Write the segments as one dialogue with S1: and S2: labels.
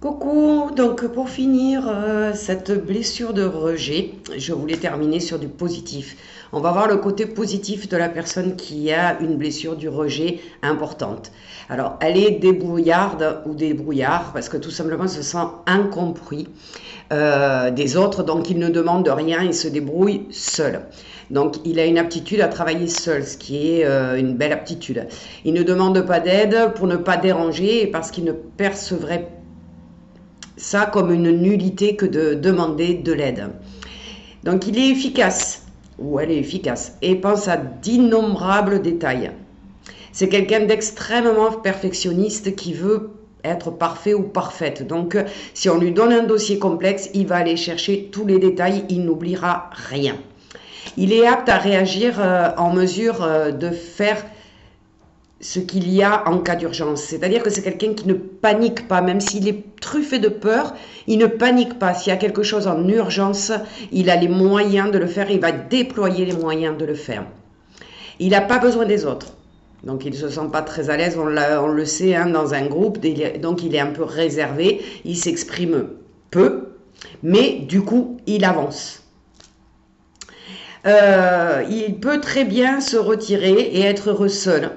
S1: Coucou, donc pour finir cette blessure de rejet, je voulais terminer sur du positif. On va voir le côté positif de la personne qui a une blessure du rejet importante. Alors, elle est débrouillarde ou débrouillard parce que tout simplement se sent incompris des autres, donc il ne demande rien, il se débrouille seul. Donc il a une aptitude à travailler seul, ce qui est une belle aptitude. Il ne demande pas d'aide pour ne pas déranger et parce qu'il ne percevrait ça comme une nullité que de demander de l'aide. Donc il est efficace, ou elle est efficace, et pense à d'innombrables détails. C'est quelqu'un d'extrêmement perfectionniste qui veut être parfait ou parfaite. Donc si on lui donne un dossier complexe, il va aller chercher tous les détails, il n'oubliera rien. Il est apte à réagir en mesure de faire ce qu'il y a en cas d'urgence. C'est-à-dire que c'est quelqu'un qui ne panique pas, même s'il est truffé de peur, il ne panique pas. S'il y a quelque chose en urgence, il a les moyens de le faire, il va déployer les moyens de le faire. Il n'a pas besoin des autres. Donc il ne se sent pas très à l'aise, on le sait, hein, dans un groupe, donc il est un peu réservé, il s'exprime peu, mais du coup il avance. Il peut très bien se retirer et être heureux seul.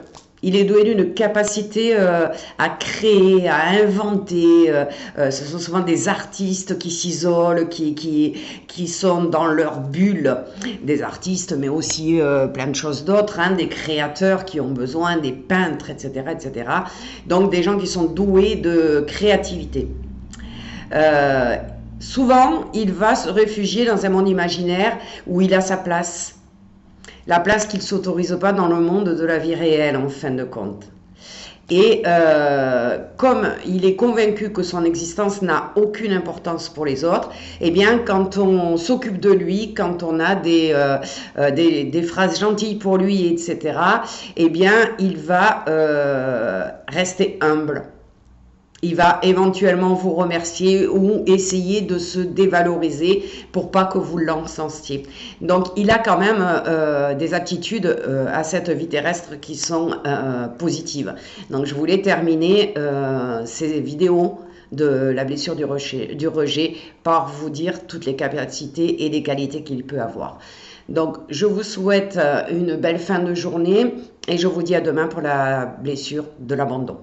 S1: Il est doué d'une capacité à créer, à inventer. Ce sont souvent des artistes qui s'isolent, qui sont dans leur bulle. Des artistes, mais aussi plein de choses d'autres, hein, des créateurs qui ont besoin, des peintres, etc., etc. Donc des gens qui sont doués de créativité. Souvent, il va se réfugier dans un monde imaginaire où il a sa place. La place qu'il ne s'autorise pas dans le monde de la vie réelle, en fin de compte. Et comme il est convaincu que son existence n'a aucune importance pour les autres, eh bien, quand on s'occupe de lui, quand on a des phrases gentilles pour lui, etc., eh bien, il va rester humble. Il va éventuellement vous remercier ou essayer de se dévaloriser pour pas que vous l'encensiez. Donc il a quand même des attitudes à cette vie terrestre qui sont positives. Donc je voulais terminer ces vidéos de la blessure du rejet par vous dire toutes les capacités et les qualités qu'il peut avoir. Donc je vous souhaite une belle fin de journée et je vous dis à demain pour la blessure de l'abandon.